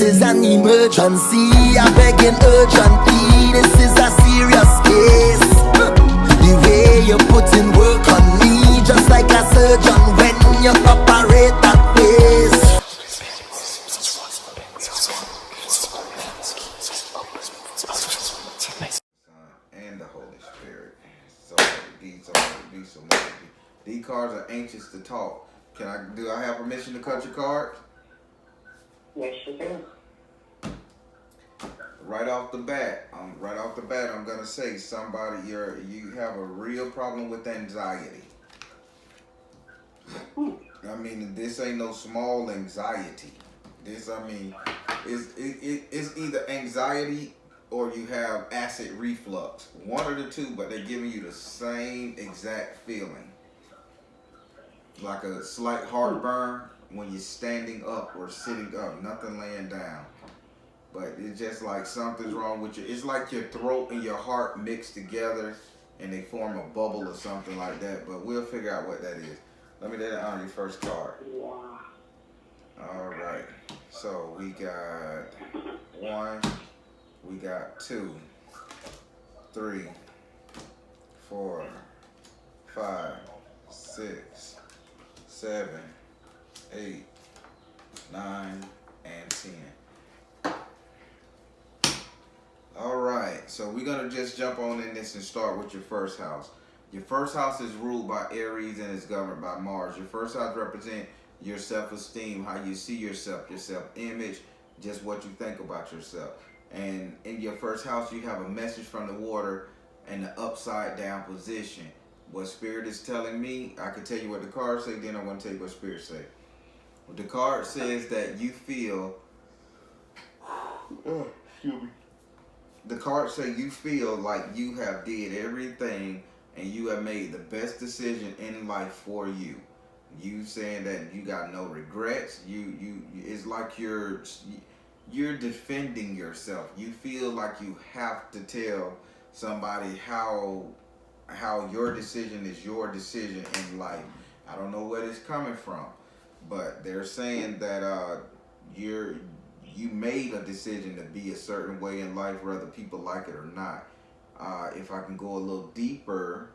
is an emergency. I'm begging urgently. This is a serious case. The way you put in work on me, just like a surgeon when you operate that place. And the Holy Spirit. So these cards are anxious to talk. Do I have permission to cut your cards? Yes, you do. Right off the bat, I'm gonna say you have a real problem with anxiety. I mean, this ain't no small anxiety. It's either anxiety or you have acid reflux. One of the two, but they're giving you the same exact feeling. Like a slight heartburn when you're standing up or sitting up, nothing laying down. But it's just like something's wrong with you. It's like your throat and your heart mixed together and they form a bubble or something like that. But we'll figure out what that is. Let me on your first card. Wow. All right. So we got 1, we got 2, 3, 4, 5, 6, 7, 8, 9, and 10. All right, so we're gonna just jump on in this and start with your first house. Your first house is ruled by Aries and is governed by Mars. Your first house represents your self-esteem, how you see yourself, your self-image, just what you think about yourself. And in your first house, you have a message from the water and the upside down position. What Spirit is telling me, I can tell you what the cards say, then I want to tell you what Spirit say. The card says that you feel, the cards say you feel like you have did everything and you have made the best decision in life for you. You saying that you got no regrets. It's like you're defending yourself. You feel like you have to tell somebody how your decision is your decision in life. I don't know where it's coming from, but they're saying that you made a decision to be a certain way in life, whether people like it or not. If I can go a little deeper,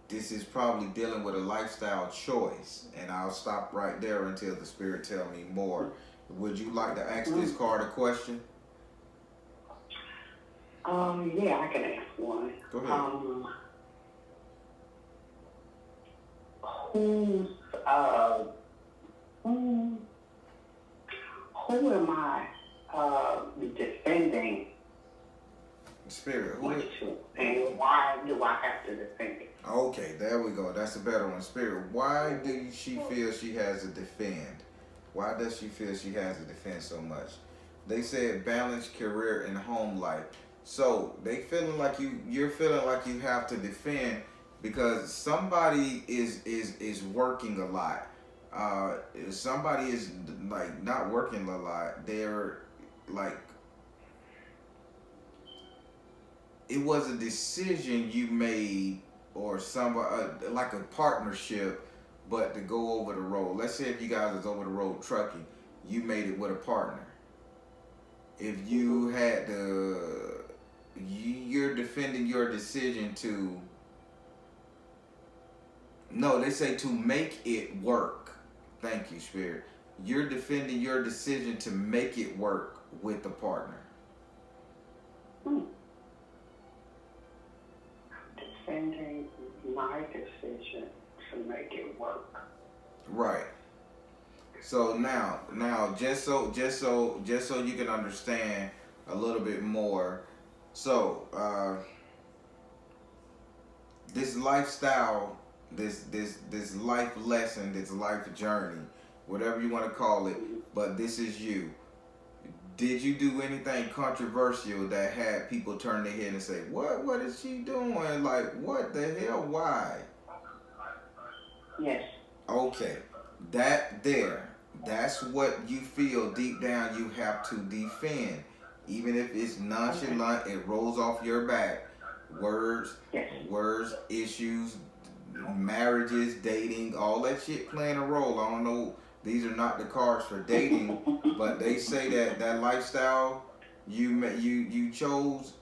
this is probably dealing with a lifestyle choice, and I'll stop right there until the Spirit tell me more. Would you like to ask this card a question? Yeah, I can ask one. Go ahead. Who am I defending? Spirit. And why do I have to defend it? Okay, there we go. That's a better one. Spirit. Why do she feel she has to defend? Why does she feel she has to defend so much? They said balance, career, and home life. So they feeling like you're feeling like you have to defend because somebody is working a lot. Somebody is like not working a lot. They're like, it was a decision you made or somebody like a partnership, but to go over the road. Let's say if you guys is over the road trucking, you made it with a partner. If you had you're defending your decision to, no, they say to make it work. Thank you, Spirit. You're defending your decision to make it work with the partner. Defending my decision to make it work. Right. So now, just so you can understand a little bit more. So, this lifestyle, this life lesson, this life journey, whatever you want to call it, but this is you. Did you do anything controversial that had people turn their head and say, what is she doing? Like, what the hell? Why? Yes. Okay. That's what you feel deep down you have to defend. Even if it's nonchalant, it rolls off your back. Words, issues, marriages, dating, all that shit playing a role. I don't know These are not the cards for dating, but they say that that lifestyle you chose.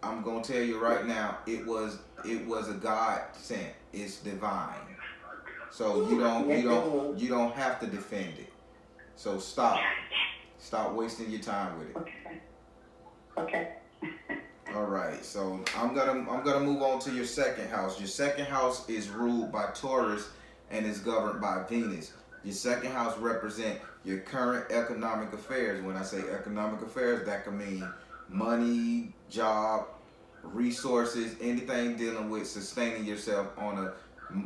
I'm gonna tell you right now, it was a God sent. It's divine. So you don't have to defend it. So stop wasting your time with it. Okay. All right. So I'm gonna move on to your second house. Your second house is ruled by Taurus and is governed by Venus. Your second house represent your current economic affairs. When I say economic affairs, that can mean money, job, resources, anything dealing with sustaining yourself on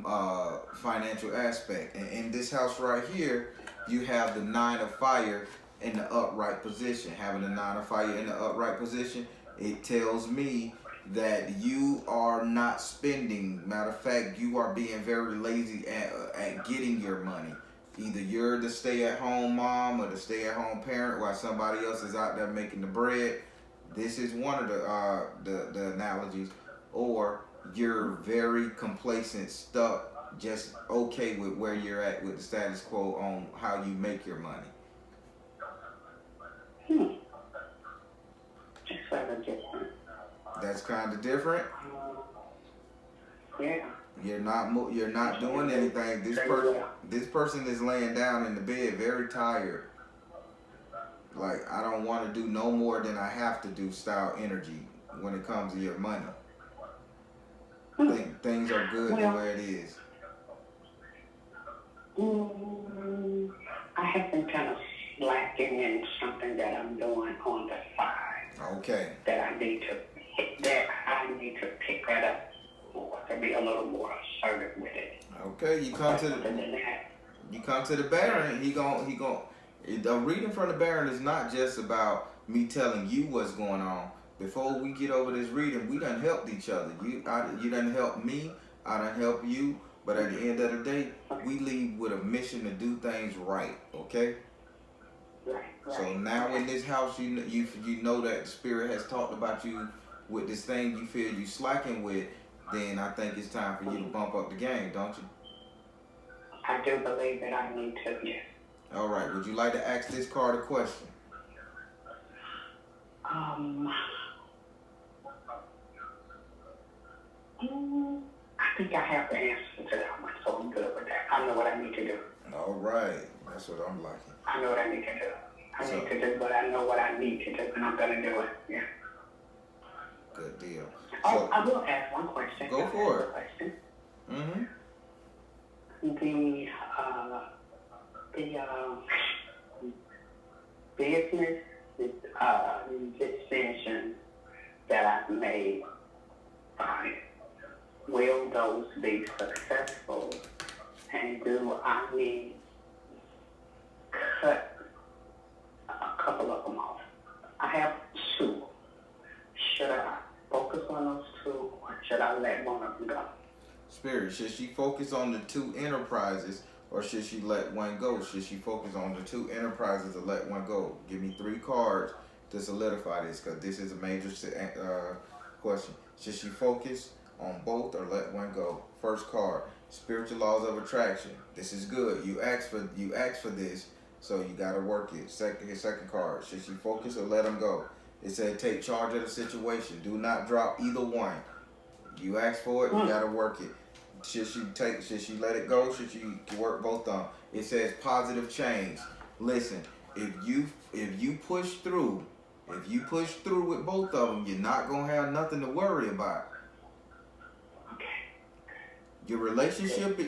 a financial aspect. And in this house right here, you have the 9 of fire in the upright position. Having the 9 of fire in the upright position, it tells me that you are not spending. Matter of fact, you are being very lazy at getting your money. Either you're the stay-at-home mom or the stay-at-home parent while somebody else is out there making the bread. This is one of the analogies. Or you're very complacent, stuck, just okay with where you're at with the status quo on how you make your money. Just kind of different. That's kind of different. Yeah. You're not doing anything. This person is laying down in the bed, very tired. Like, I don't want to do no more than I have to do style energy when it comes to your money. Things are good the way it is. I have been kind of slacking in something that I'm doing on the side. Okay. That I need to pick that up more, to be a little more assertive with it. Okay, you come to the Baron. He gon' the reading from the Baron is not just about me telling you what's going on. Before we get over this reading, we done helped each other. You done helped me. I done helped you. But at the end of the day, we leave with a mission to do things right. Okay. Right. So now in this house, you know that the spirit has talked about you with this thing you feel you slacking with. Then I think it's time for you to bump up the game, don't you? I do believe that I need to. Yes. All right. Would you like to ask this card a question? I think I have the answer to that one, so I'm good with that. I know what I need to do. All right. That's what I'm liking. I know what I need to do. I need to do, but I know what I need to do, and I'm going to do it. Yeah. Good deal. Oh, I will ask one question. Go for it. Question. Mm-hmm. The business decision that I've made, will those be successful? And do I need cut a couple of them off? I have 2. Should I focus on those 2, or should I let one of them go? Spirit, should she focus on the 2 enterprises, or should she let one go? Should she focus on the 2 enterprises or let one go? Give me 3 cards to solidify this, because this is a major question. Should she focus on both or let one go? First card, spiritual laws of attraction. This is good. You asked for this, so you got to work it. Second card, should she focus or let them go? It said take charge of the situation. Do not drop either one. You asked for it, you got to work it. Should she let it go? Should she work both of them? It says positive change. Listen, if you push through with both of them, you're not gonna have nothing to worry about. Okay. Your relationship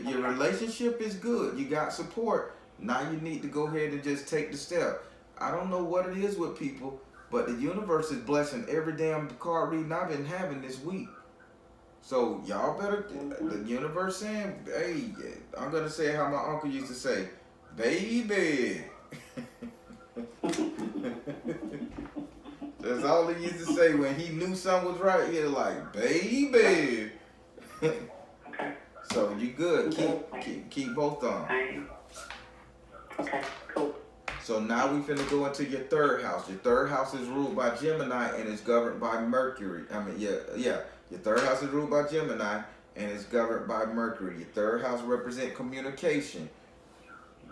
is good. You got support. Now you need to go ahead and just take the step. I don't know what it is with people, but the universe is blessing every damn card reading I've been having this week. So y'all better, the universe saying, hey, I'm going to say how my uncle used to say, baby. That's all he used to say when he knew something was right. He was like, baby. So you good. Keep both on. Okay, cool. So now we finna go into your third house. Your third house is ruled by Gemini and is governed by Mercury. Your third house is ruled by Gemini and is governed by Mercury. Your third house represents communication.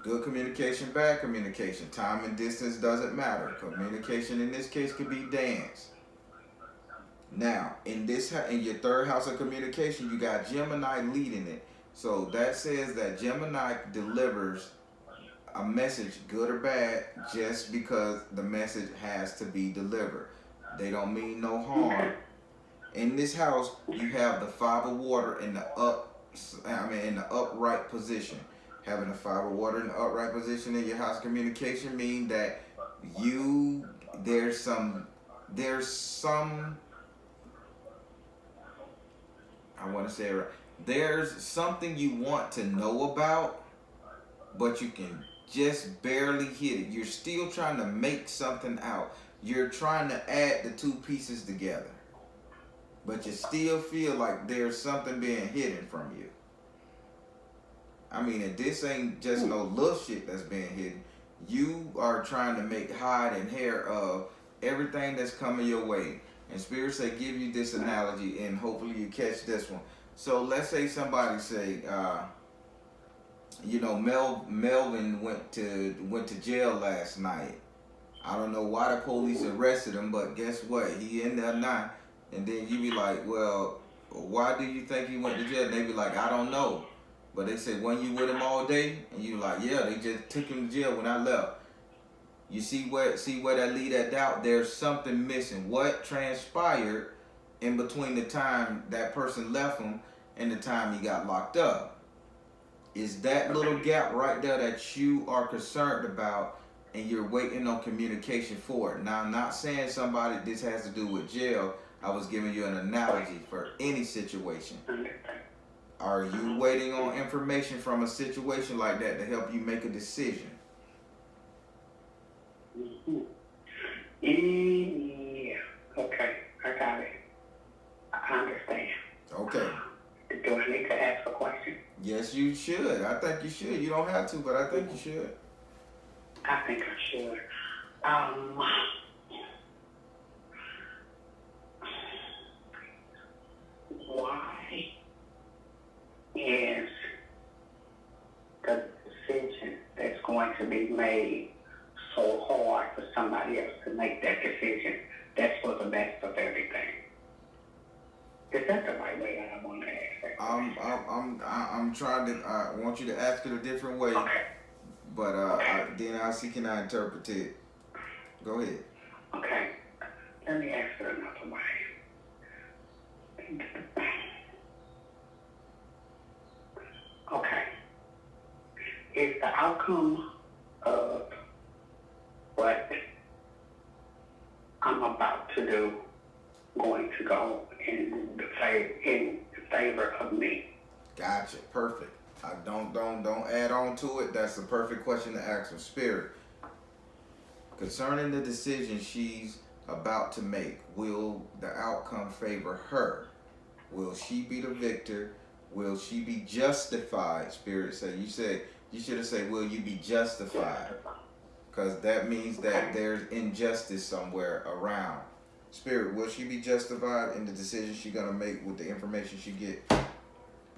Good communication, bad communication. Time and distance doesn't matter. Communication in this case could be dance. Now, in your third house of communication, you got Gemini leading it. So that says that Gemini delivers a message, good or bad, just because the message has to be delivered. They don't mean no harm. In this house, you have the 5 of water in the upright position. Having the 5 of water in the upright position in your house communication mean that there's some I want to say it right. There's something you want to know about, but you can just barely hit it. You're still trying to make something out. You're trying to add the 2 pieces together, but you still feel like there's something being hidden from you. I mean, if this ain't just no little shit that's being hidden, you are trying to make hide and hair of everything that's coming your way. And Spirit say, give you this analogy, and hopefully you catch this one. So let's say somebody say, Melvin went to jail last night. I don't know why the police arrested him, but guess what? He in there now. And then you be like, well, why do you think he went to jail? And they be like, I don't know. But they say, when you with him all day? And you like, yeah, they just took him to jail when I left. You see where that lead that doubt? There's something missing. What transpired in between the time that person left him and the time he got locked up? Is that little gap right there that you are concerned about, and you're waiting on communication for it? Now, I'm not saying this has to do with jail. I was giving you an analogy for any situation. Are you waiting on information from a situation like that to help you make a decision? Yeah. Okay, I got it. I understand. Okay. Do I need to ask a question? Yes, you should. I think you should. You don't have to, but I think you should. I think I should. Why is the decision that's going to be made so hard for somebody else to make that decision that's for the best of everything? Is that the right way that I want to ask that? I'm trying to. I want you to ask it a different way. Okay. But then I'll see, can I interpret it? Go ahead. Okay. Let me ask it another way. Okay. Is the outcome of what I'm about to do going to go in favor of me? Gotcha. Perfect. Don't add on to it. That's the perfect question to ask from Spirit. Concerning the decision she's about to make, will the outcome favor her? Will she be the victor? Will she be justified? Spirit said. You should have said, will you be justified? Because that means that there's injustice somewhere around. Spirit, will she be justified in the decision she's going to make with the information she get?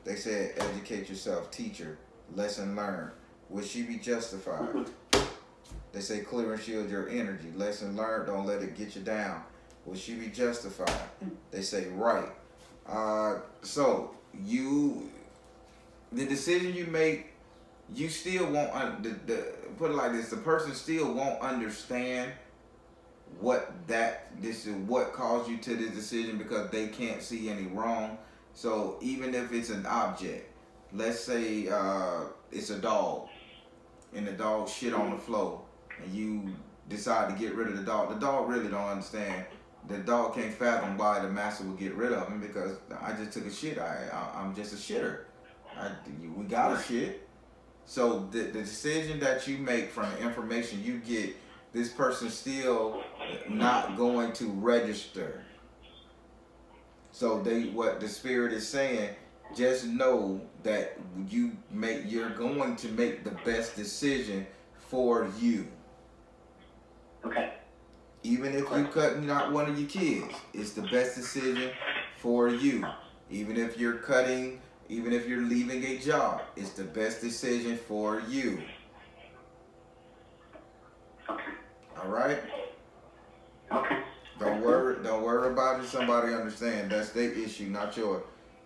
They said, educate yourself, teacher, lesson learned. Will she be justified? They say, clear and shield your energy. Lesson learned, don't let it get you down. Will she be justified? They say, right. So, the decision you make, you still won't, put it like this, the person still won't understand what caused you to this decision, because they can't see any wrong. So even if it's an object, let's say it's a dog, and the dog shit on the floor, and you decide to get rid of the dog really don't understand. The dog can't fathom why the master would get rid of him, because I just took a shit. I'm just a shitter. We got a shit. So the decision that you make from the information you get, this person still not going to register. So what the Spirit is saying, just know that you're going to make the best decision for you. Okay. Even if you're cutting out one of your kids, it's the best decision for you. Even if you're leaving a job, it's the best decision for you. All right. Okay. Don't worry about it. Somebody understand. That's their issue, not yours.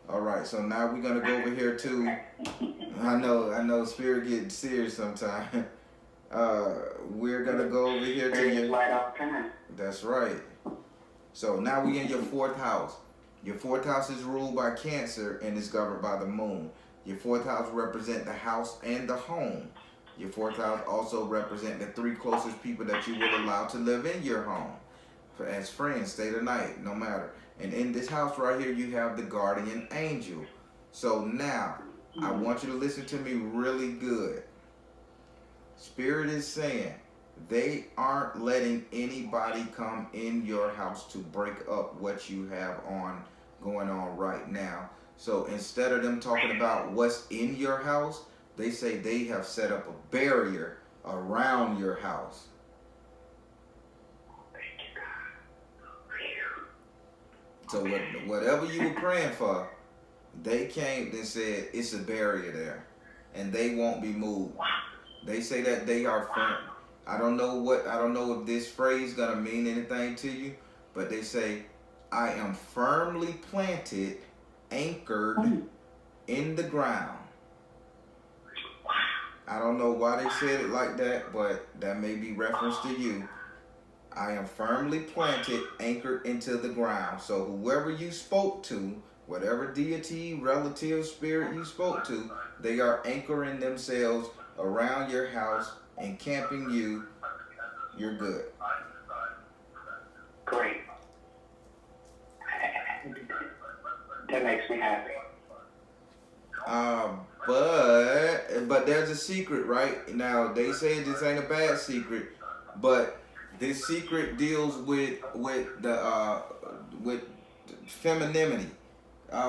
All right. So now we're gonna go over here to. I know. Spirit getting serious sometimes. We're gonna go over here to your. Right off time. That's right. So now we in your fourth house. Your fourth house is ruled by Cancer and is governed by the moon. Your fourth house represent the house and the home. Your fourth house also represent the three closest people that you will allow to live in your home. As friends, stay the night, no matter. And in this house right here, you have the guardian angel. So now, I want you to listen to me really good. Spirit is saying, they aren't letting anybody come in your house to break up what you have going on right now. So instead of them talking about what's in your house, they say they have set up a barrier around your house. So whatever you were praying for, they came and said it's a barrier there, and they won't be moved. They say that they are firm. I don't know if this phrase gonna mean anything to you, but they say, I am firmly planted, anchored in the ground. I don't know why they said it like that, but that may be reference to you. I am firmly planted, anchored into the ground. So whoever you spoke to, whatever deity, relative, spirit you spoke to, they are anchoring themselves around your house and camping you. You're good. Great. That makes me happy. But there's a secret, right? Now they say this ain't a bad secret, but this secret deals with femininity,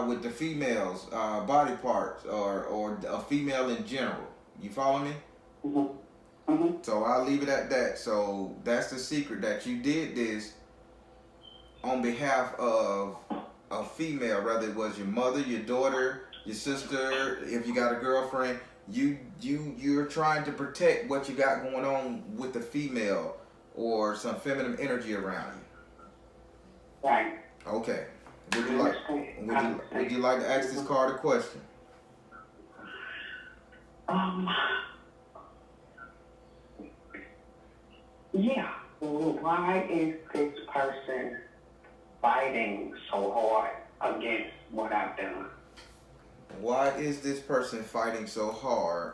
with the females' body parts, or a female in general. You follow me? Mm-hmm. Mm-hmm. So I'll leave it at that. So that's the secret, that you did this on behalf of a female, whether it was your mother, your daughter, your sister, if you got a girlfriend. You're trying to protect what you got going on with the female or some feminine energy around you. Right. Okay. Would you like to ask this card a question? Yeah. Why is this person fighting so hard against what I've done? Why is this person fighting so hard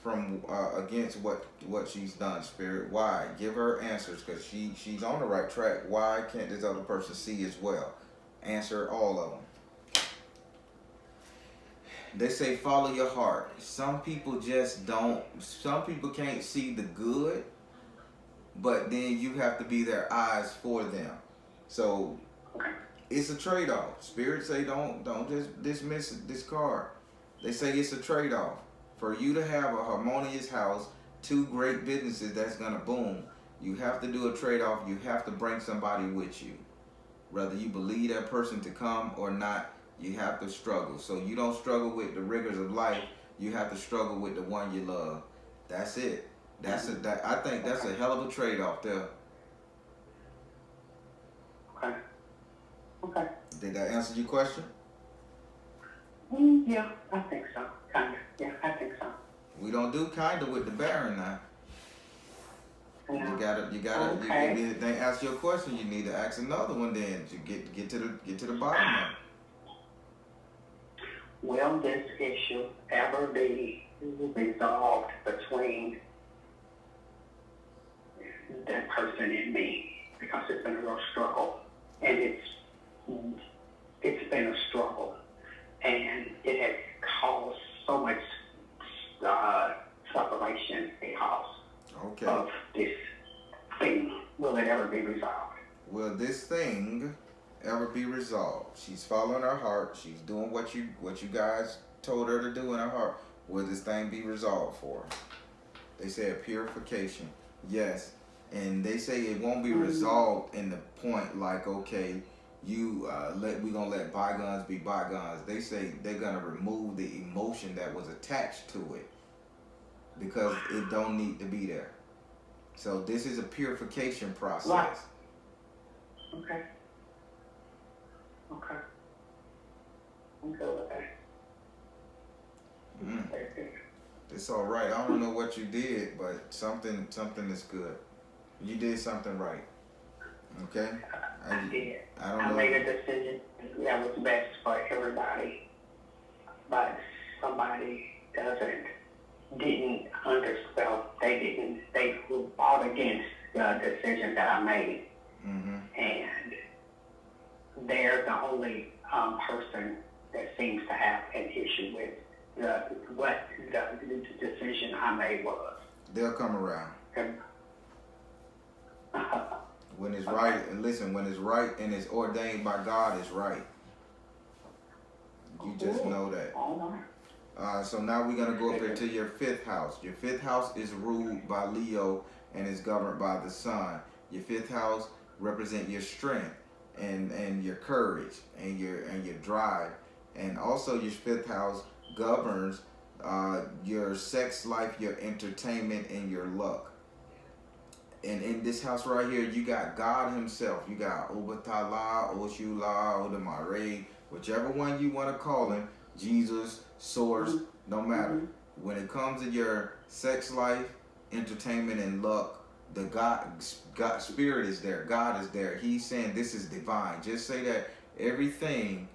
from against what she's done, Spirit? Why? Give her answers, because she's on the right track. Why can't this other person see as well? Answer all of them. They say follow your heart. Some people just don't. Some people can't see the good, but then you have to be their eyes for them. So it's a trade-off. Spirit say don't just dismiss this card. They say it's a trade-off. For you to have a harmonious house, two great businesses that's gonna boom, you have to do a trade-off. You have to bring somebody with you. Whether you believe that person to come or not, you have to struggle. So you don't struggle with the rigors of life. You have to struggle with the one you love. That's it. I think that's a hell of a trade-off there. Okay. Did that answer your question? Yeah, I think so. Kinda. Yeah, I think so. We don't do kinda with the Baron now. No. You gotta. Okay. If they ask you a question, you need to ask another one. Then to get to the bottom of it. Will this issue ever be resolved between that person and me? Because it's been a real struggle, and it's been a struggle, and it has caused so much separation because of this thing. Will it ever be resolved? Will this thing ever be resolved? She's following her heart. She's doing what you guys told her to do in her heart. Will this thing be resolved for her? They said purification. Yes. And they say it won't be resolved in the point like, okay, we gonna let bygones be bygones. They say they're gonna remove the emotion that was attached to it because it don't need to be there. So this is a purification process. Right. Okay. Okay. I'm good with that. Mm. Very good. It's all right. I don't know what you did, but something is good. You did something right. Okay? I did. I don't I know. made a decision that was best for everybody, but somebody didn't understand. They fought against the decision that I made, and they're the only person that seems to have an issue with what the decision I made was. They'll come around. When it's Okay. right, and listen, when it's right and it's ordained by God, it's right. You just know that. All right. So now we're going to go up here to your 5th house. Your 5th house is ruled by Leo and is governed by the sun. Your 5th house represents your strength and your courage and your drive. And also your 5th house governs your sex life, your entertainment, and your luck. And in this house right here, you got God himself. You got Obatala, Oshula, Odamare, whichever one you want to call him, Jesus, source, no matter. When it comes to your sex life, entertainment, and luck, the God spirit is there. God is there. He's saying this is divine. Just say that everything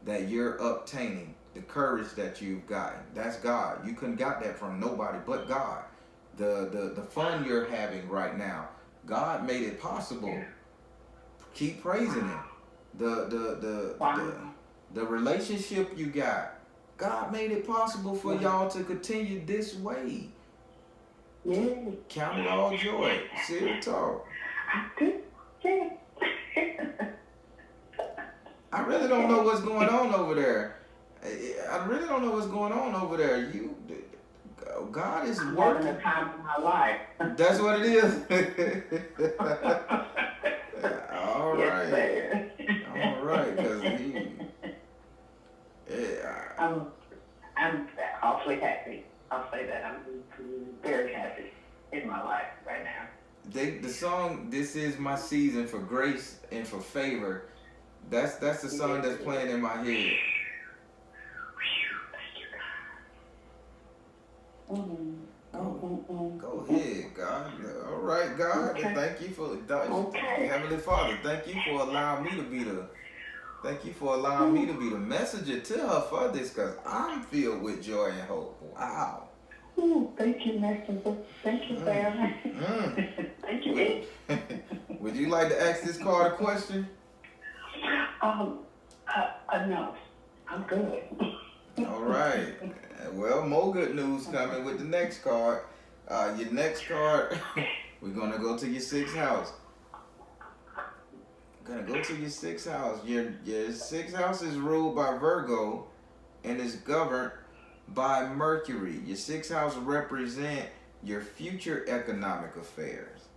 that you're obtaining, the courage that you've gotten, that's God. You couldn't got that from nobody but God. The fun you're having right now, God made it possible. Keep praising him. The relationship you got, God made it possible for y'all to continue this way. Yeah. Count it all joy. Serious talk. I do. Yeah. I really don't know what's going on over there. I really don't know what's going on over there. God is I'm working. having the time of my life. That's what it is. All Yes, right. sir. All right, because I'm awfully happy. I'll say that. I'm very happy in my life right now. the song "This Is My Season for Grace and for Favor," that's the song that's playing in my head. Go ahead, God. All right, God. Okay. Thank you for Okay. Heavenly Father. Thank you for allowing me to be the messenger to her for this, because I'm filled with joy and hope. Wow. Ooh, thank you, Messenger. Thank you, Sarah. Thank you, Ed. Would you like to ask this card a question? No. I'm good. All right. Well, more good news coming with the next card. Your next card, we're going to go to your 6th house. Gonna go to your 6th house. Your 6th house is ruled by Virgo and is governed by Mercury. Your 6th house represent your future economic affairs,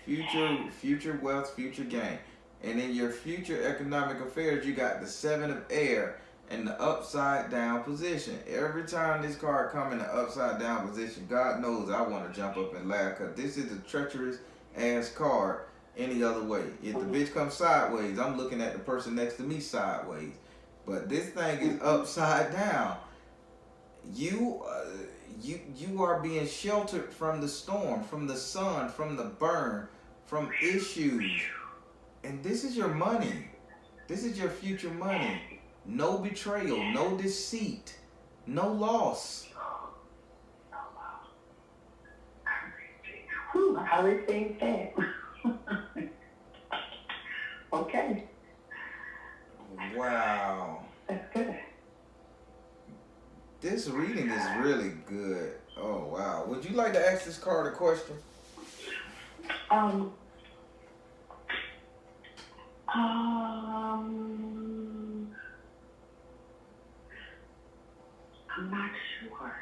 future wealth, future gain. And in your future economic affairs, you got the 7 of air in the upside down position. Every time this card come in the upside down position, God knows I want to jump up and laugh, because this is a treacherous ass card any other way. If the bitch comes sideways, I'm looking at the person next to me sideways. But this thing is upside down. You are being sheltered from the storm, from the sun, from the burn, from issues. And this is your money. This is your future money. No betrayal, no deceit, no loss. I received that. Okay. Wow. That's good. This reading is really good. Oh, wow. Would you like to ask this card a question? I'm not sure.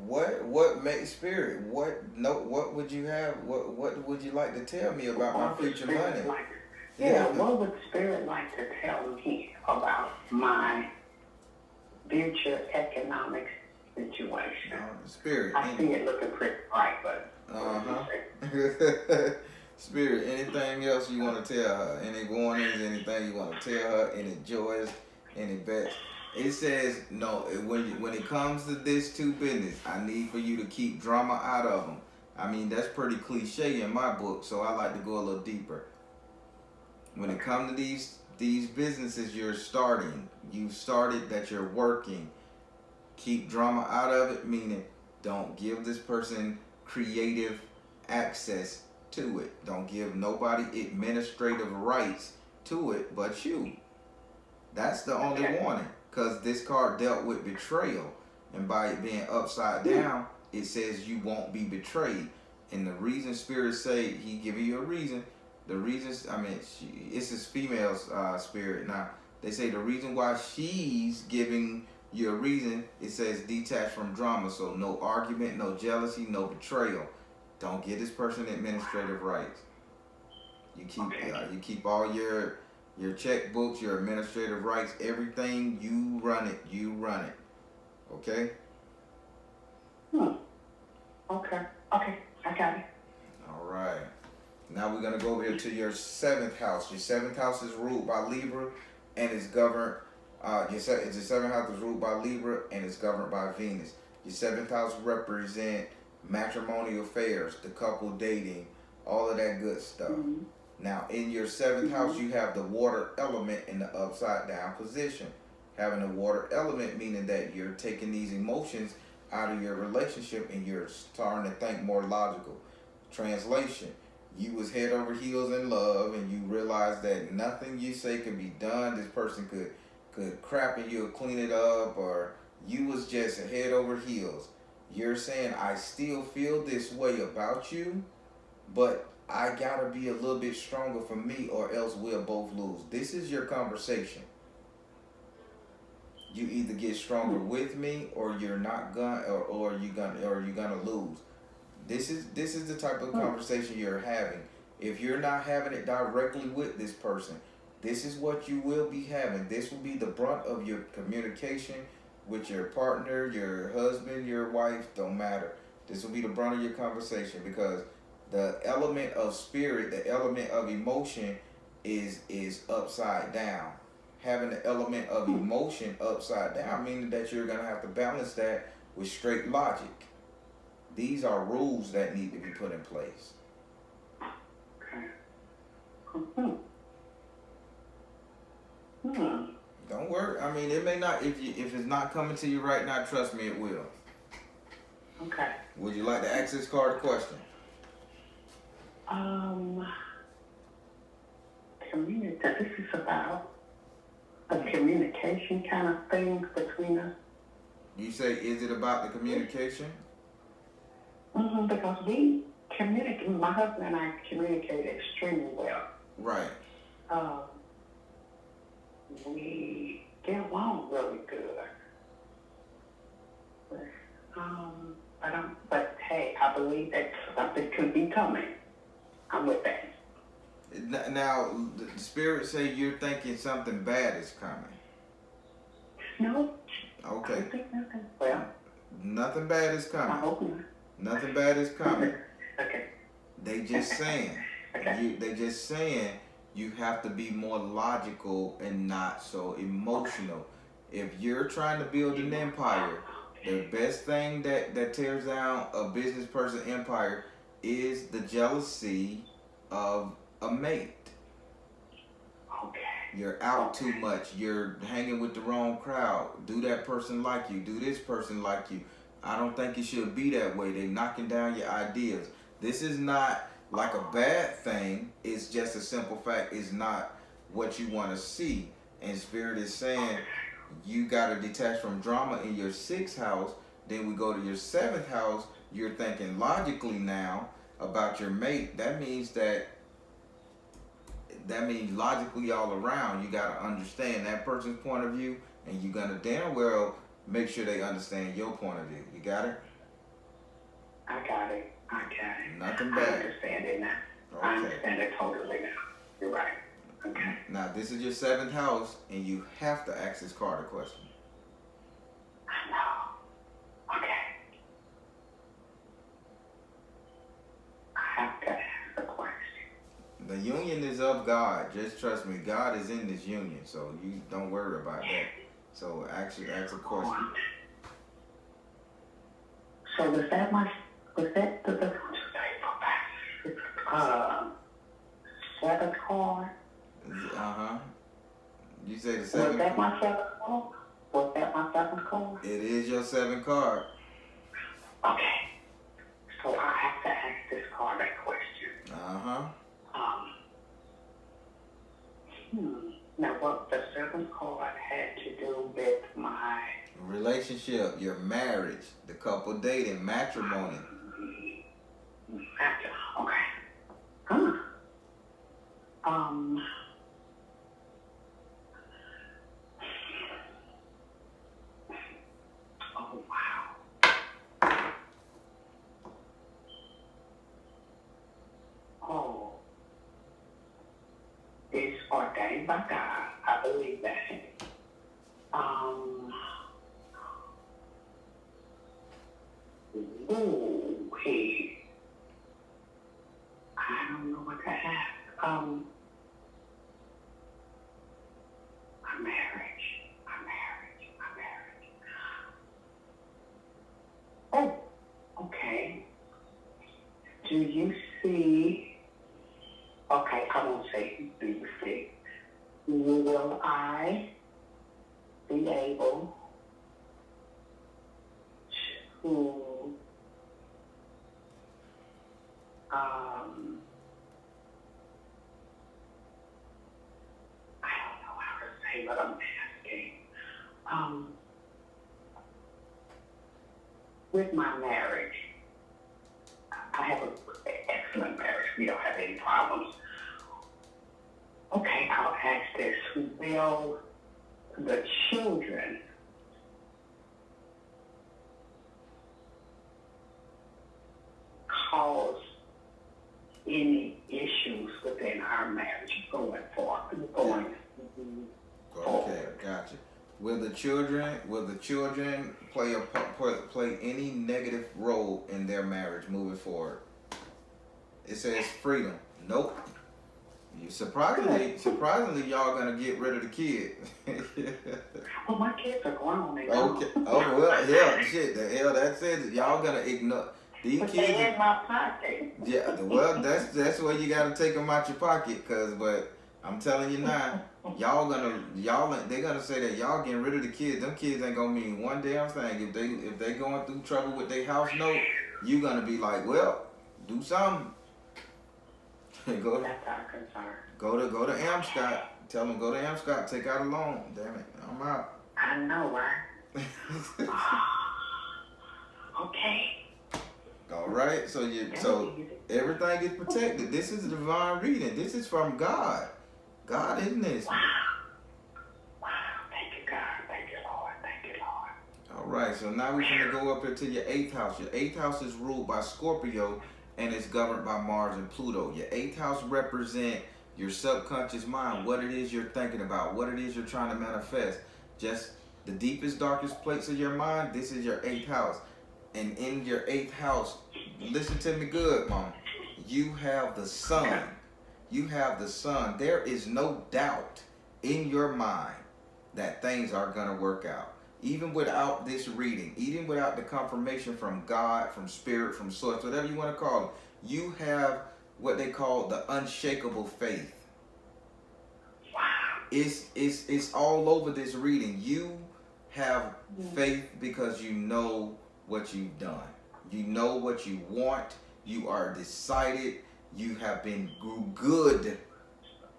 What makes spirit? What would you have? What would you like to tell me about my future money? What would Spirit like to tell me about my future economic situation. Spirit. I see it looking pretty bright, but. Spirit, anything else you want to tell her? Any warnings, anything you want to tell her? Any joys, any bets? It says, no, when it comes to this two business, I need for you to keep drama out of them. I mean, that's pretty cliche in my book, so I like to go a little deeper. When it comes to these businesses you've started that you're working, keep drama out of it, meaning don't give this person creative access to it. Don't give nobody administrative rights to it but you. That's the only warning, because this card dealt with betrayal, and by it being upside down, it says you won't be betrayed. And the reason Spirit say he giving you a reason, the reasons, I mean, it's his female's spirit. Now they say the reason why she's giving you a reason, it says detached from drama. So no argument, no jealousy, no betrayal. Don't give this person administrative rights. You keep all your checkbooks, your administrative rights, everything. You run it. Okay. Okay. I got it. All right. Now we're gonna go over here to your 7th house. Your 7th house is ruled by Libra, and it's governed. Your 7th house is ruled by Libra, and it's governed by Venus. Your 7th house represent matrimonial affairs, the couple dating, all of that good stuff. Mm-hmm. Now, in your 7th house, you have the water element in the upside down position. Having a water element meaning that you're taking these emotions out of your relationship and you're starting to think more logical. Translation: you was head over heels in love, and you realize that nothing you say could be done. This person could crap and you'll clean it up, or you was just head over heels. You're saying, I still feel this way about you, but I gotta be a little bit stronger for me, or else we'll both lose. This is your conversation. You either get stronger with me, or you're not gonna, or you're gonna lose. This is the type of conversation you're having. If you're not having it directly with this person, this is what you will be having. This will be the brunt of your communication with your partner, your husband, your wife, don't matter. This will be the brunt of your conversation, because the element of spirit, the element of emotion is upside down. Having the element of emotion upside down, meaning that you're going to have to balance that with straight logic. These are rules that need to be put in place. Okay. Don't worry. I mean, it may not, if it's not coming to you right now, trust me, it will. Okay. Would you like to ask this card a question? This is about a communication kind of thing between us. You say, is it about the communication? Because we communicate, my husband and I communicate extremely well. Right. We get along really good. But hey, I believe that something could be coming. I'm with that. Now, the spirit say you're thinking something bad is coming. No. Okay. I don't think nothing. Well, nothing bad is coming. I hope not. Nothing bad is coming. Okay. They just saying. Okay. They just saying you have to be more logical and not so emotional. If you're trying to build an empire, the best thing that tears down a business person empire is the jealousy of a mate. Okay. You're out too much. You're hanging with the wrong crowd. Do that person like you? Do this person like you? I don't think it should be that way. They're knocking down your ideas. This is not like a bad thing. It's just a simple fact. It's not what you want to see. And Spirit is saying you got to detach from drama in your 6th house. Then we go to your 7th house. You're thinking logically now about your mate. That means logically all around. You got to understand that person's point of view, and you're going to damn well make sure they understand your point of view. You got it? I got it. Nothing bad. I understand it now. Okay. I understand it totally now. You're right. Okay. Now, this is your 7th house, and you have to ask this card a question. I The union is of God. Just trust me. God is in this union, so you don't worry about that. So actually, ask a question. So was that the seventh card? You say the seventh. Was that my seventh card? Was that my seventh card? It is your seventh card. Okay. So I have to ask this card that question. Now, what the seventh card had to do with my relationship, your marriage, the couple dating, matrimony. Okay. Huh. Oh wow. Oh. It's ordained by God. I believe that. Hey. I don't know what to ask. A marriage. Oh, okay. Do you see? Okay, I won't say do you see. Will I be able to I don't know how to say what I'm asking. With my marriage, I have an excellent marriage. We don't have any problems. Okay, I'll ask this. Will the children cause any issues within our marriage going forward? Okay, gotcha. Will the children play any negative role in their marriage moving forward? It says freedom. Nope. Surprisingly, y'all gonna get rid of the kid. Well, my kids are grown. Okay. Oh well, yeah. Shit. The hell that says y'all gonna ignore these but kids. They're in my pocket. Yeah. Well, that's where you gotta take them out your pocket, but I'm telling you now, they're gonna say that y'all getting rid of the kids. Them kids ain't gonna mean one damn thing. If they going through trouble with their house note, you gonna be like, well, do something. That's our concern. Go to Amscott. Tell them go to Amscott. Take out a loan. Damn it, I'm out. I know, right? Okay. All right. So everything is protected. This is a divine reading. This is from God. God in this. Wow. Thank you, God. Thank you, Lord. All right. So now we're gonna go up into your 8th house. Your 8th house is ruled by Scorpio. And it's governed by Mars and Pluto. Your 8th house represent your subconscious mind, what it is you're thinking about, what it is you're trying to manifest. Just the deepest, darkest place of your mind, this is your 8th house. And in your 8th house, listen to me good, Mom. You have the sun. You have the sun. There is no doubt in your mind that things are going to work out. Even without this reading, even without the confirmation from God, from Spirit, from Source, whatever you want to call it, you have what they call the unshakable faith. Wow. It's all over this reading. You have faith because you know what you've done. You know what you want. You are decided. You have been good.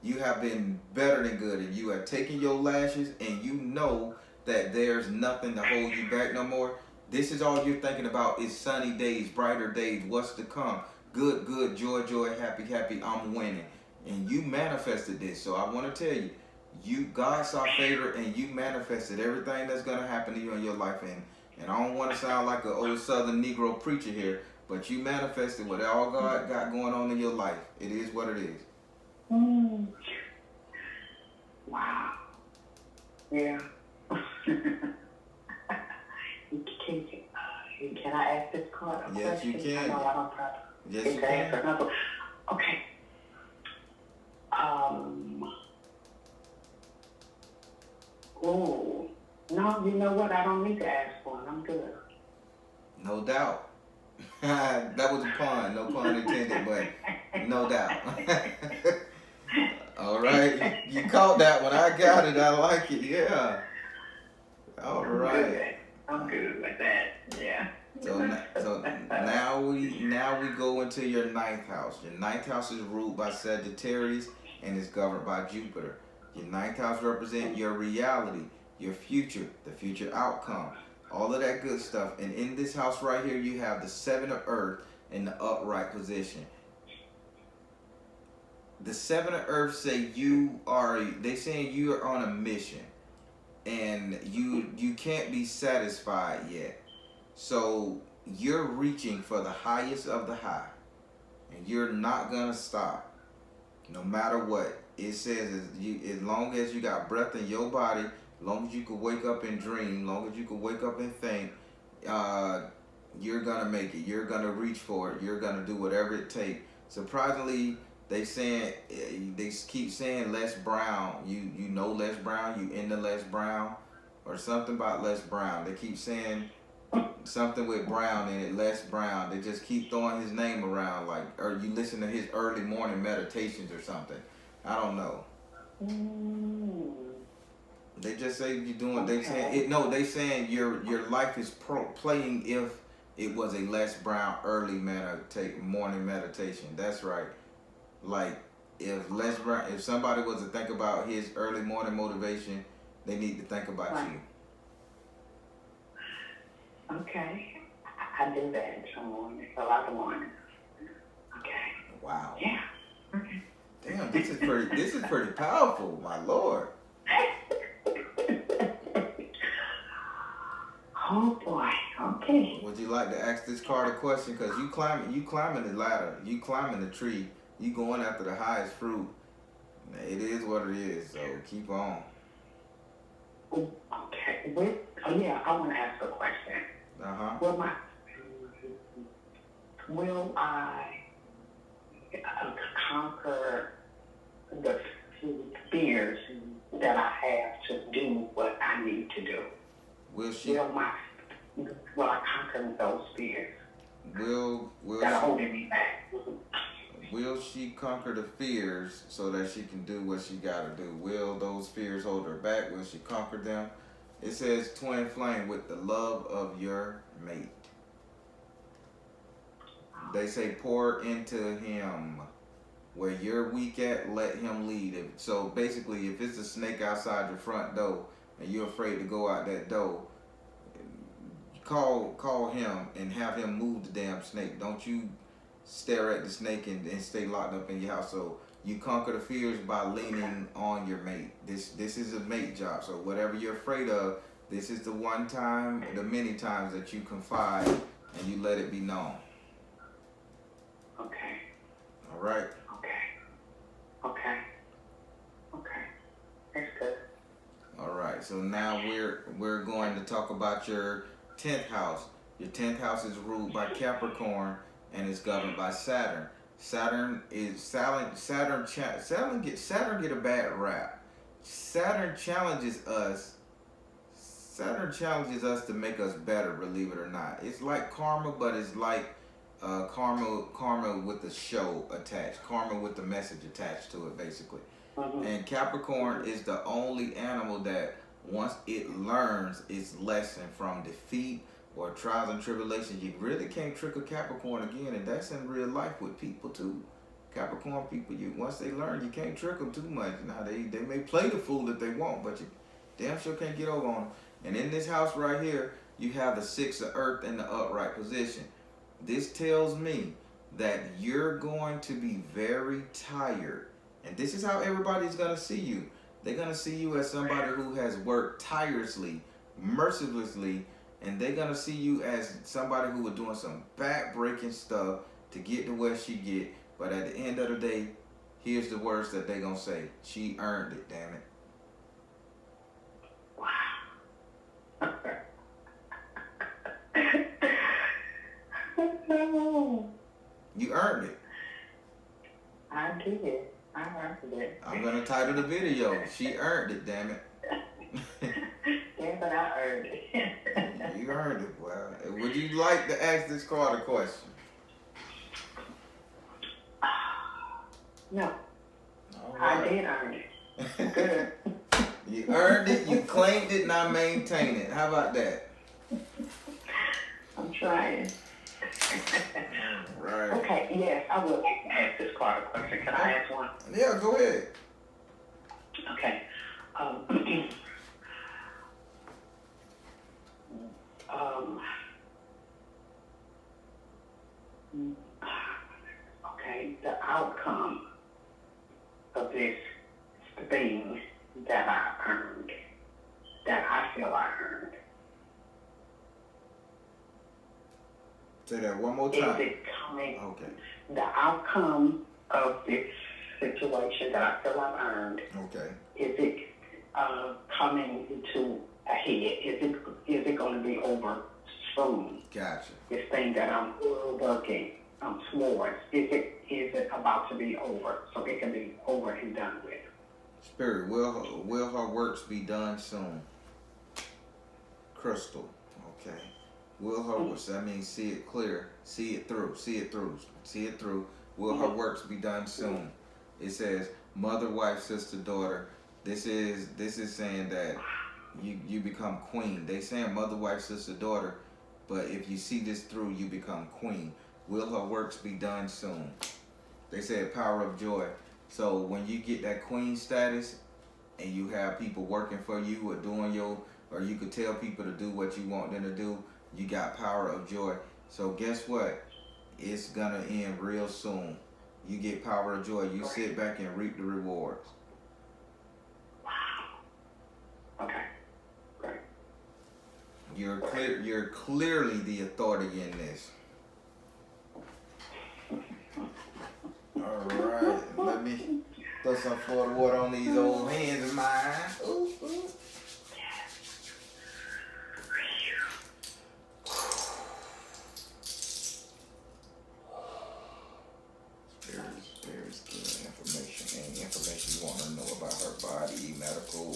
You have been better than good. And you have taken your lashes and you know that there's nothing to hold you back no more. This is all you're thinking about is sunny days, brighter days, what's to come. Good, joy, happy, I'm winning. And you manifested this. So I want to tell you, God saw favor and you manifested everything that's going to happen to you in your life. And I don't want to sound like an old Southern Negro preacher here, but you manifested what all God got going on in your life. It is what it is. Wow. Yeah. Can I ask this card? Yes, you can. No, I don't. Yes, you can. Okay. No, you know what? I don't need to ask one. I'm good. No doubt. That was a pun, no pun intended, but no doubt. All right, you caught that one. I got it. I like it. Yeah. All right. I'm good with that. Yeah. So now we go into your ninth house. Your ninth house is ruled by Sagittarius and is governed by Jupiter. Your ninth house represents your reality, your future, the future outcome, all of that good stuff. And in this house right here, you have the seven of earth in the upright position. The seven of earth say they saying you are on a mission, and you can't be satisfied yet. So you're reaching for the highest of the high, and you're not gonna stop, no matter what. It says as long as you got breath in your body, as long as you can wake up and dream, as long as you can wake up and think, you're gonna make it. You're gonna reach for it. You're gonna do whatever it takes. Surprisingly, they keep saying Les Brown. You know Les Brown. You into Les Brown, or something about Les Brown. They keep saying something with Brown in it, Les Brown. They just keep throwing his name around, like, or you listen to his early morning meditations or something. I don't know. They just say you're doing. They saying it. No, they saying your life is playing if it was a Les Brown early morning meditation. That's right. Like if Les Brown, if somebody was to think about his early morning motivation, they need to think about you. Okay. I do that in some mornings, a lot of mornings. Okay. Wow. Yeah. Okay. Damn, this is pretty powerful, my lord. Oh boy. Okay. Would you like to ask this card a question? Cause you climbing the ladder, you climbing the tree, you going after the highest fruit. It is what it is. So keep on. Okay. I want to ask a question. Will I conquer the fears that I have to do what I need to do? Will I conquer those fears that are holding me back? Will she conquer the fears so that she can do what she got to do? Will those fears hold her back? Will she conquer them? It says twin flame with the love of your mate. They say pour into him. Where you're weak at, let him lead. So basically, if it's a snake outside your front door and you're afraid to go out that door, call him and have him move the damn snake. Don't you stare at the snake and stay locked up in your house. So you conquer the fears by leaning on your mate. This is a mate job. So whatever you're afraid of, this is the one time, the many times that you confide and you let it be known. Okay. All right. Okay. That's good. All right. So now we're going to talk about your 10th house. Your 10th house is ruled by Capricorn and is governed by Saturn. Saturn get a bad rap. Saturn challenges us to make us better, believe it or not. It's like karma, but it's like karma with the show attached, karma with the message attached to it, basically. Mm-hmm. And Capricorn is the only animal that once it learns its lesson from defeat or trials and tribulations, you really can't trick a Capricorn again, and that's in real life with people too. Capricorn people, once they learn, you can't trick them too much. Now they may play the fool if they want, but you damn sure can't get over on them. And in this house right here, you have the 6 of earth in the upright position. This tells me that you're going to be very tired. And this is how everybody's going to see you. They're going to see you as somebody who has worked tirelessly, mercilessly, and they're going to see you as somebody who was doing some back-breaking stuff to get to where she get. But at the end of the day, here's the words that they're going to say. She earned it, damn it. You earned it. I did. I earned it. I'm going to title the video, She Earned It, damn it. Yes, but I earned it. You earned it. Well, would you like to ask this card a question? No. All I right. did earn it. Good. You earned it, you claimed it, now maintain it. How about that? I'm trying. Right. Okay, yes, I will ask this card a question. Can I ask one? Yeah, go ahead. Okay. Okay, the outcome of this thing that I earned, that I feel I earned. Say that one more time. Is it coming? Okay. The outcome of this situation that I feel I've earned. Okay. Is it coming to a head? Is it going to be over soon? Gotcha. This thing that I'm working towards, is it about to be over so it can be over and done with? Spirit, will her works be done soon? Crystal, okay. Will her works, that means see it clear, see it through. Will her works be done soon? It says mother, wife, sister, daughter. This is saying that you become queen. They saying mother, wife, sister, daughter, but if you see this through, you become queen. Will her works be done soon? They said power of joy. So when you get that queen status and you have people working for you or or you could tell people to do what you want them to do, you got power of joy. So guess what? It's gonna end real soon. You get power of joy. You sit back and reap the rewards. Wow. Okay. Great. You're clearly the authority in this. All right, let me throw some Florida water on these old hands of mine. Ooh, ooh. Very good information. Any information you want to know about her body, medical,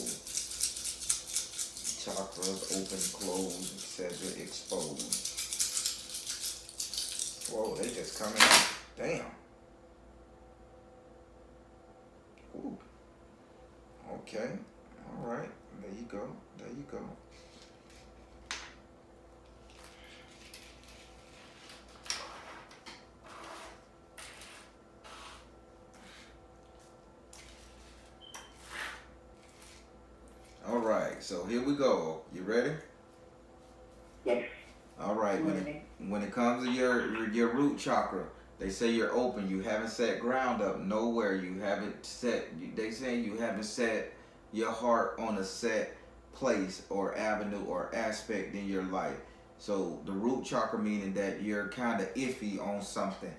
chakras, open, closed, etc., exposed. Whoa, they just coming out. Damn. Ooh. Okay. All right. There you go. There you go. All right. So here we go. You ready? Yes. All right. When it comes to your root chakra, they say you're open. You haven't set ground up nowhere. You haven't set. They say you haven't set your heart on a set place or avenue or aspect in your life. So the root chakra meaning that you're kind of iffy on something.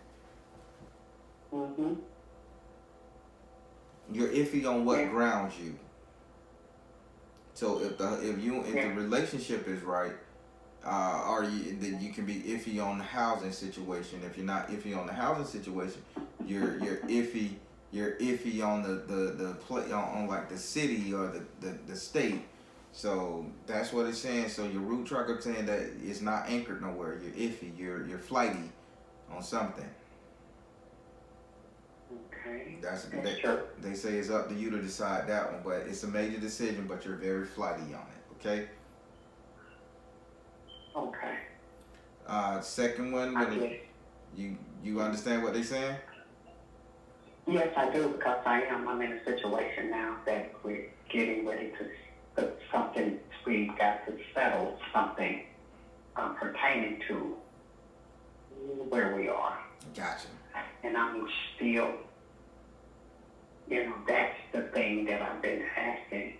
Mhm. You're iffy on what grounds you. So if the relationship is right, then you can be iffy on the housing situation. If you're not iffy on the housing situation, you're iffy. You're iffy on the play on like the city or the state. So that's what it's saying. So your root chakra saying that it's not anchored nowhere. You're iffy. You're flighty on something. Okay. They say it's up to you to decide that one, but it's a major decision. But you're very flighty on it. Okay. Okay. Second one, you understand what they're saying? Yes, I do, because I'm in a situation now that we're getting ready to something. We've got to settle something pertaining to where we are. Gotcha. And I'm still, that's the thing that I've been asking.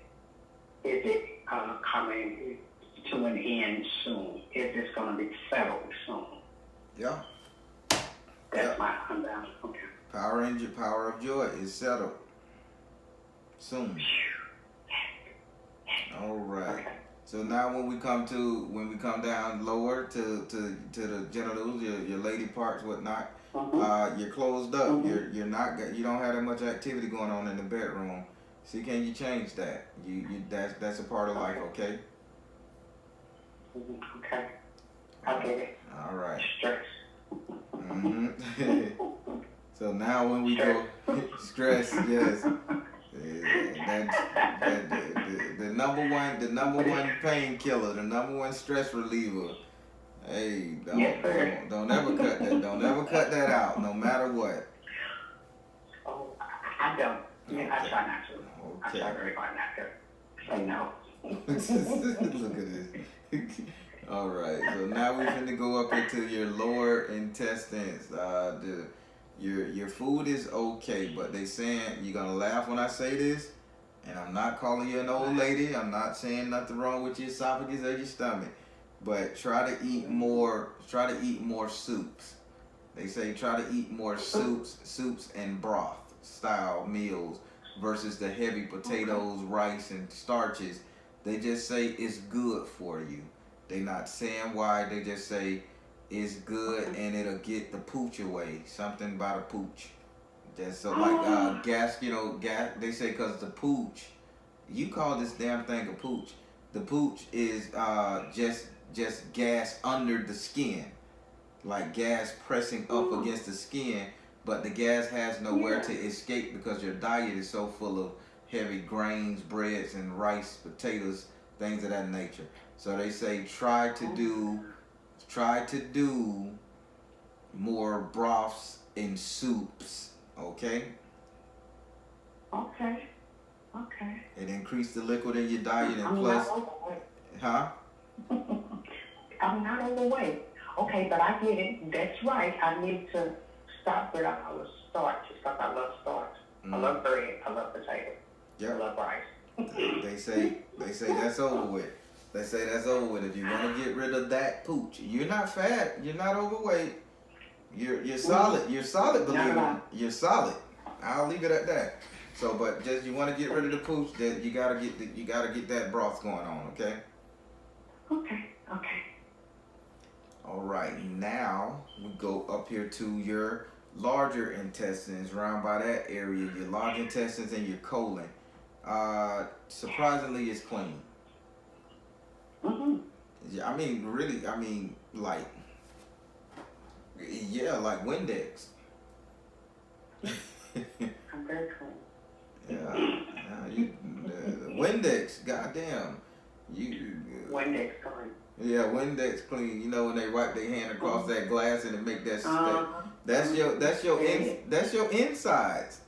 Is it coming to an end soon? Is this going to be settled soon? Yeah. That's my unbound. Okay. Power of joy is settled soon. All right. Okay. So now when we come down lower to the genitals, your lady parts, whatnot, you're closed up. Mm-hmm. You don't have that much activity going on in the bedroom. See, can you change that? That's a part of life, okay? Okay. I get it. All right. Stress. Mm-hmm. So now when we go stress, yes. The number one painkiller, the number one stress reliever. Hey, Yes, sir. don't ever cut that. Don't ever cut that out, no matter what. Oh, I don't. Yeah, I try not to. I Okay. try very hard not to say no. Look at this. All right. So now we're finna go up into your lower intestines. Your food is okay, but they saying you're gonna laugh when I say this, and I'm not calling you an old lady. I'm not saying nothing wrong with your esophagus or your stomach, but try to eat more. Try to eat more soups. They say try to eat more soups and broth style meals versus the heavy potatoes, rice, and starches. They just say it's good for you. They not saying why. They just say it's good and it'll get the pooch away. Something about a pooch. Just so like gas. Gas. They say because the pooch. You call this damn thing a pooch. The pooch is just gas under the skin, like gas pressing up against the skin, but the gas has nowhere to escape because your diet is so full of heavy grains, breads, and rice, potatoes, things of that nature. So they say try to do more broths and soups, okay? Okay. It increase the liquid in your diet and I'm plus, not overweight. huh? I'm not overweight. Okay, but I get it. That's right. I need to stop with all the starch because I love starch. I love bread. I love potato. Yep. I love rice. They say that's over with. They say that's over with. If you want to get rid of that pooch, you're not fat. You're not overweight. You're solid. You're solid. Believe it. You're solid. I'll leave it at that. So, but just you want to get rid of the pooch, that you gotta get that broth going on. Okay. Okay. All right. Now we go up here to your larger intestines, around by that area. Your large intestines and your colon. Surprisingly, it's clean. Yeah, I mean, really, like, yeah, like Windex. I'm very clean. Windex, goddamn, Windex clean. Yeah, Windex clean. You know when they wipe their hand across that glass and it make that. That's your insides.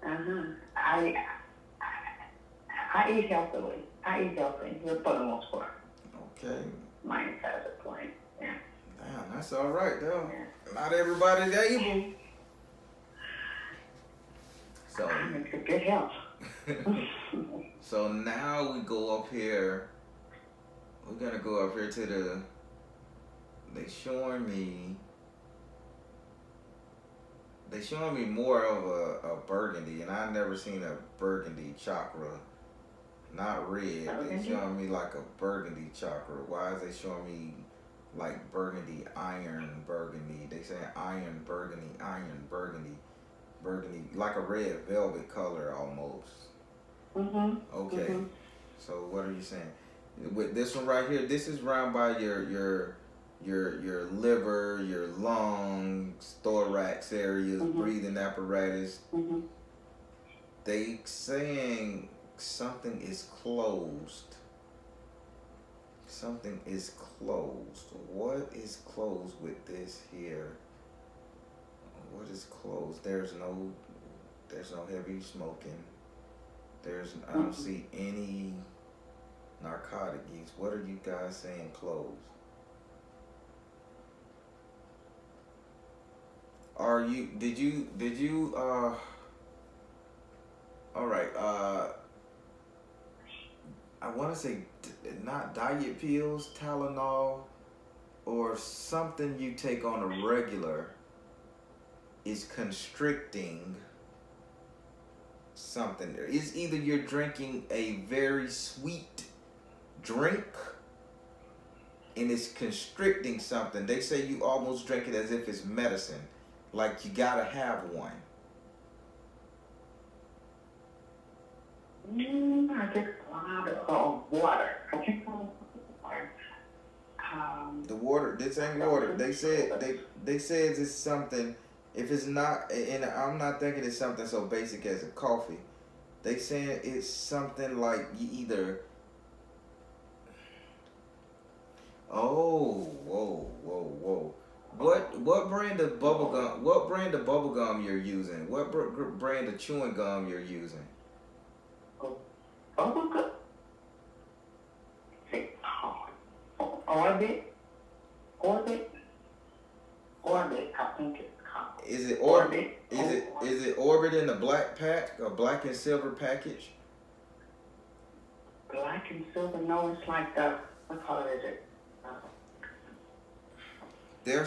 I eat healthily. For the most part. Okay. My insides are clean. Yeah. Damn, that's all right though. Yeah. Not everybody's able. So. It's a good health. So now we go up here. We're gonna go up here to the. They showing me more of a burgundy, and I've never seen a burgundy chakra. Not red. They showing me like a burgundy chakra. Why is they showing me like burgundy, iron burgundy? They saying iron burgundy, like a red velvet color almost. Okay. So what are you saying? With this one right here, this is round by your liver, your lungs, thorax areas, breathing apparatus. They saying something is closed. Something is closed. What is closed with this here? What is closed? There's no heavy smoking. I don't see any narcotic use. What are you guys saying closed? Did you all right, I want to say not diet pills, Tylenol, or something you take on a regular is constricting something. It's either you're drinking a very sweet drink and it's constricting something. They say you almost drink it as if it's medicine, like you gotta have one. I drink a lot of water. I drink a lot of water. The water, this ain't water. They said it's something. If it's not, and I'm not thinking it's something so basic as a coffee. They saying it's something like you either. Oh, whoa. What brand of bubble gum? What brand of bubble gum you're using? What brand of chewing gum you're using? Bubble gum. Orbit. I think it's called. Is it Orbit? Is it Orbit in the black pack, a black and silver package? Black and silver? No, it's like the, what color is it? They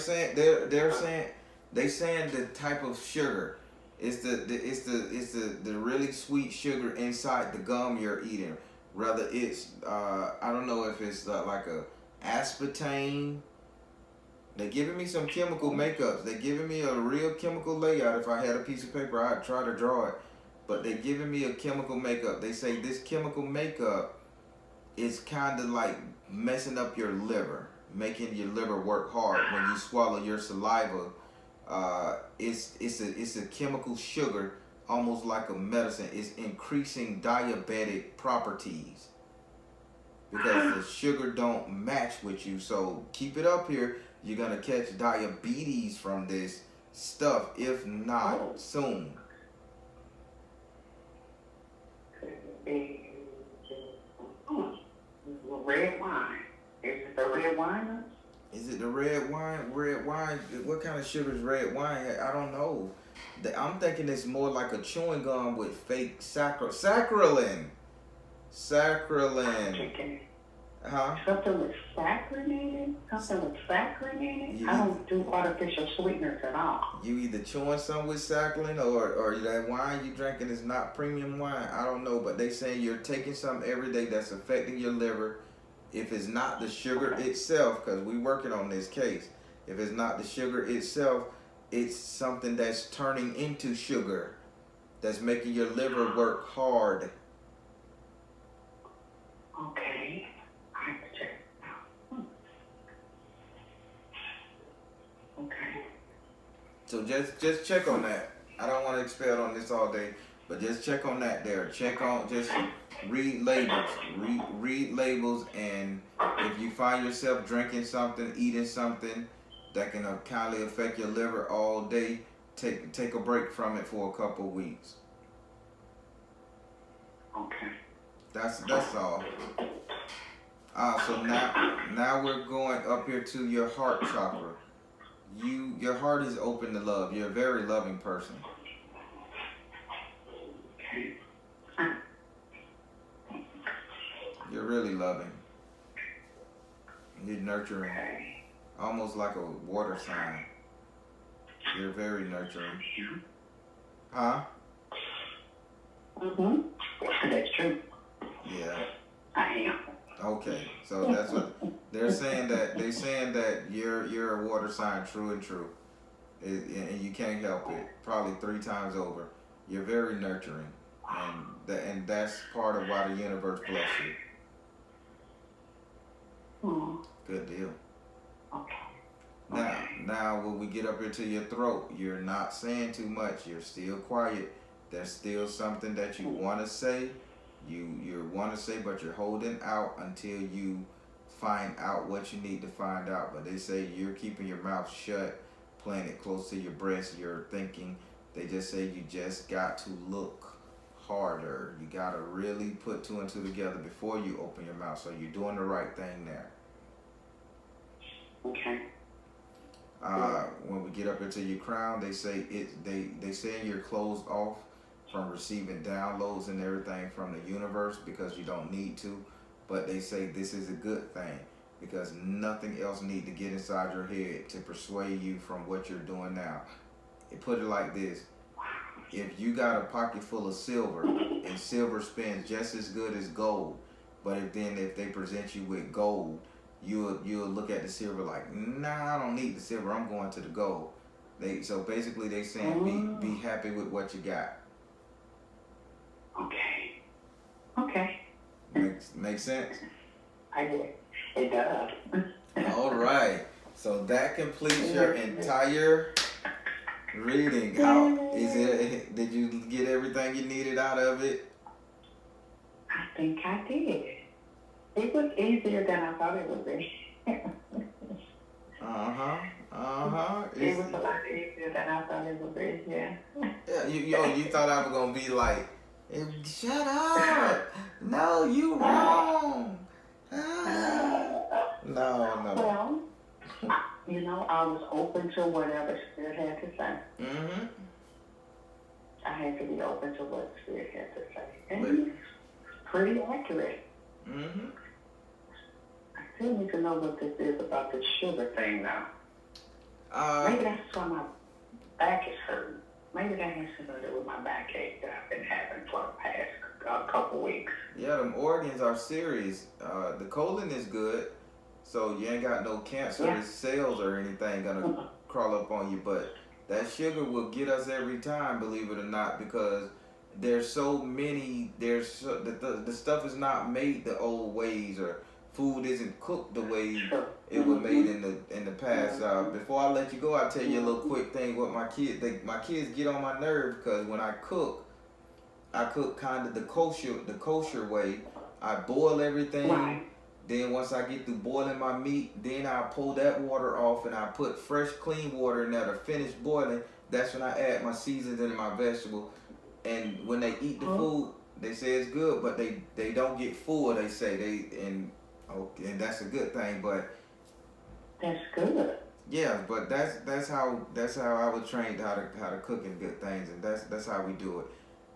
saying the type of sugar. It's the really sweet sugar inside the gum you're eating. Rather it's I don't know if it's like a aspartame. They're giving me some chemical makeups. They're giving me a real chemical layout. If I had a piece of paper, I'd try to draw it. But they're giving me a chemical makeup. They say this chemical makeup is kind of like messing up your liver, making your liver work hard when you swallow your saliva. It's a chemical sugar, almost like a medicine. It's increasing diabetic properties because the sugar don't match with you. So keep it up here. You're gonna catch diabetes from this stuff, if not soon. Red wine. Is it the red wine? Is it the red wine? Red wine? What kind of sugar is red wine? I don't know. I'm thinking it's more like a chewing gum with fake saccharin. Saccharin. Huh? Something with saccharin in it? I don't do artificial sweeteners at all. You either chewing some with saccharin or that wine you drinking is not premium wine. I don't know, but they saying you're taking something every day that's affecting your liver. If it's not the sugar itself, because we working on this case, if it's not the sugar itself, it's something that's turning into sugar, that's making your liver work hard. Okay. I have to check it out. Okay. So just check on that. I don't want to expel on this all day, but just check on that there. Just read labels. Read labels, and if you find yourself drinking something, eating something that can kindly affect your liver all day, take a break from it for a couple of weeks. Okay. That's all. So now we're going up here to your heart chakra. Your heart is open to love. You're a very loving person. Okay. You're really loving. You're nurturing. Okay. Almost like a water sign. You're very nurturing. Huh? Mm-hmm. That's true. Yeah. I am. Okay. So that's what they're saying, that you're a water sign, true and true. And you can't help it. Probably 3 times over. You're very nurturing. And that's part of why the universe bless you. Good deal. Okay. Now when we get up into your throat, you're not saying too much. You're still quiet. There's still something that you want to say. You want to say, but you're holding out until you find out what you need to find out. But they say you're keeping your mouth shut, playing it close to your breast. You're thinking. They just say you just got to look harder. You got to really put 2 and 2 together before you open your mouth. So you're doing the right thing there. Okay. When we get up into your crown, they say they say you're closed off from receiving downloads and everything from the universe because you don't need to. But they say this is a good thing because nothing else need to get inside your head to persuade you from what you're doing now. Put it like this. If you got a pocket full of silver and silver spins just as good as gold, but if they present you with gold, you'll look at the silver like, nah, I don't need the silver. I'm going to the gold. So basically they saying be happy with what you got. Okay. Okay. Makes sense? I do. It does. All right. So that completes your entire reading. How is it? Did you get everything you needed out of it? I think I did. It was easier than I thought it would be. It was a lot easier than I thought it would be. Yeah. Yeah. You thought I was gonna be like, shut up. No, you wrong. No. Well, I was open to whatever Spirit had to say. Mm-hmm. I had to be open to what Spirit had to say. And it's pretty accurate. Mm-hmm. I still need to know what this is about the sugar thing now. Maybe that's why my back is hurting. Maybe that has something to do with my backache that I've been having for the past couple weeks. Yeah, them organs are serious. The colon is good, so you ain't got no cancerous cells or anything gonna crawl up on you. But that sugar will get us every time, believe it or not, because there's so many. The stuff is not made the old ways, or food isn't cooked the way it was made in the past. Before I let you go, I'll tell you a little quick thing with my kids. My kids get on my nerve because when I cook kind of the kosher way. I boil everything. Right. Then once I get through boiling my meat, then I pull that water off and I put fresh, clean water in there to finish boiling. That's when I add my seasons and my vegetable. And when they eat the food, they say it's good, but they don't get full. They say and that's a good thing. But that's good. Yeah, but that's how I was trained how to cook and good things, and that's how we do it.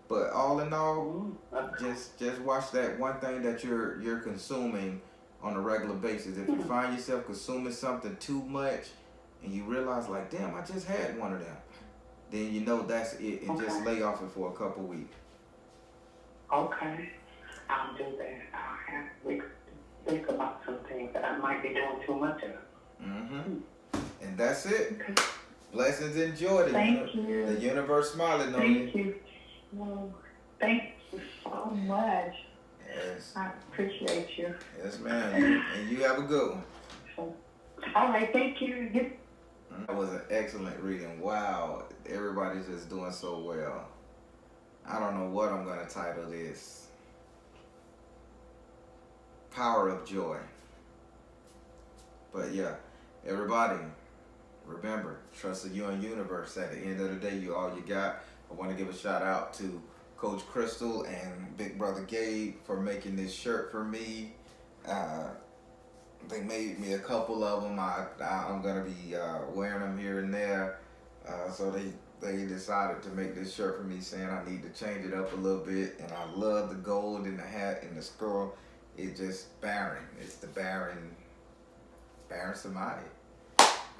But all in all, just watch that one thing that you're consuming on a regular basis. If you find yourself consuming something too much and you realize like, damn, I just had one of them, then you know that's it, and just lay off it for a couple weeks. Okay, I'll do that. I'll have to think about some things that I might be doing too much of. Mm-hmm. And that's it. Okay. Blessings and joy. Thank you. The universe smiling on you. Thank you. Well, thank you so much. Yes. I appreciate you. Yes, ma'am. And you have a good one. All right, thank you. That was an excellent reading. Wow. Everybody's just doing so well. I don't know what I'm going to title this. Power of Joy. But yeah, everybody, remember, trust in you and universe. At the end of the day, you all you got. I want to give a shout out to Coach Crystal and Big Brother Gabe for making this shirt for me. They made me a couple of them. I'm going to be wearing them here and there. So they decided to make this shirt for me, saying I need to change it up a little bit. And I love the gold in the hat and the skull. It's just barren. It's the barren Samadhi.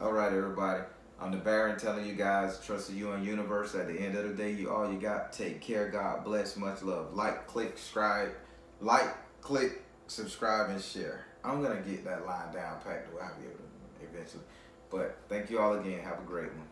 All right, everybody. I'm the Baron telling you guys, trust in you and universe. At the end of the day, you all you got. Take care. God bless. Much love. Like, click, subscribe, and share. I'm going to get that line down packed. I'll be able to eventually. But thank you all again. Have a great one.